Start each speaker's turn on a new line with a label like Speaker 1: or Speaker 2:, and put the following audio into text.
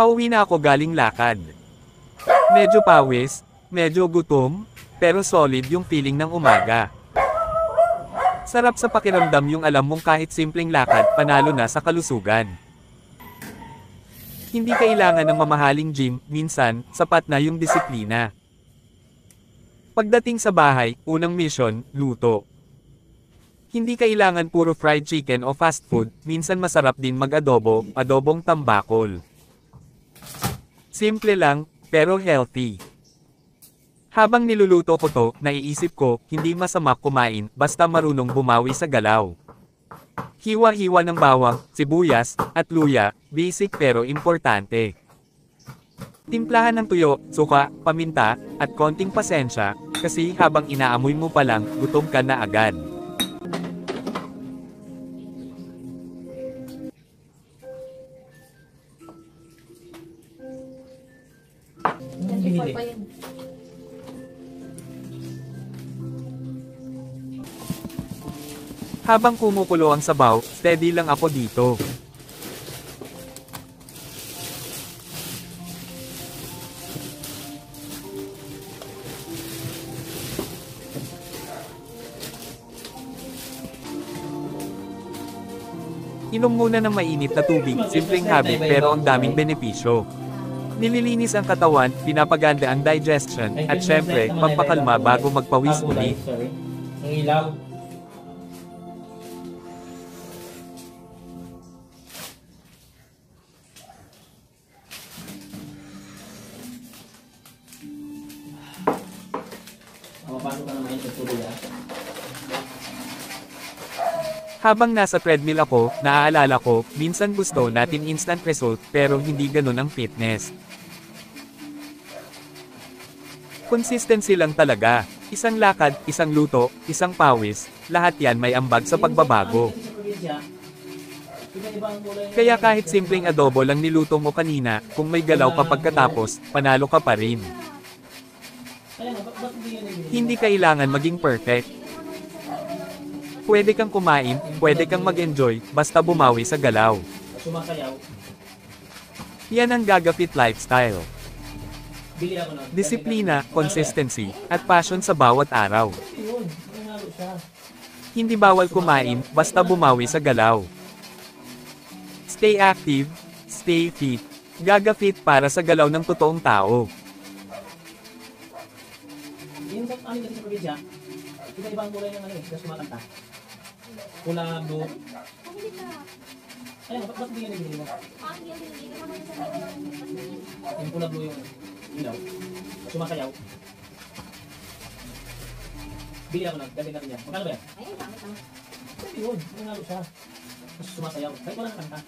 Speaker 1: Pauwi na ako galing lakad. Medyo pawis, medyo gutom, pero solid yung feeling ng umaga. Sarap sa pakiramdam yung alam mong kahit simpleng lakad, panalo na sa kalusugan. Hindi kailangan ng mamahaling gym, minsan, sapat na yung disiplina. Pagdating sa bahay, unang mission, luto. Hindi kailangan puro fried chicken o fast food, minsan masarap din mag-adobo, adobong tambakol. Simple lang, pero healthy. Habang niluluto ko to, naiisip ko, hindi masama kumain, basta marunong bumawi sa galaw. Hiwa-hiwa ng bawang, sibuyas, at luya, basic pero importante. Timplahan ng tuyo, suka, paminta, at konting pasensya, kasi habang inaamoy mo pa lang, gutom ka na agad. Habang kumukulo ang sabaw, steady lang ako dito. Inom muna ng mainit na tubig, simpleng habit pero ang daming benepisyo. Nililinis ang katawan, pinapaganda ang digestion, at syempre, pampakalma bago magpawis ulit.
Speaker 2: Ang ilaw. Mapapasok ka naman sa tuloy ah.
Speaker 1: Habang nasa treadmill ako, naaalala ko, minsan gusto natin instant result pero hindi ganun ang fitness. Consistency lang talaga. Isang lakad, isang luto, isang pawis, lahat yan may ambag sa pagbabago. Kaya kahit simpleng adobo lang niluto mo kanina, kung may galaw ka pagkatapos, panalo ka pa rin. Hindi kailangan maging perfect. Pwede kang kumain, pwede kang mag-enjoy, basta bumawi sa galaw. Yan ang Gaga Fit lifestyle. Disiplina, consistency, at passion sa bawat araw. Hindi bawal kumain, basta bumawi sa galaw. Stay active, stay fit. Gaga Fit para sa galaw ng totoong tao.
Speaker 2: Yung ano kasi sa probinsya, iba-iba ang kulay ng ano eh, kasi sumakanta. Pula, blue. Ayun, ba't hindi yan ibigay mo? Yung pula, blue yung ilaw. Sumakayaw. Bili ako lang, gagawin natin yan. Magkano ba yan? Ayun, gamit lang. Ayun, nanalo siya. Mas sumasayaw. Kahit wala nakanta.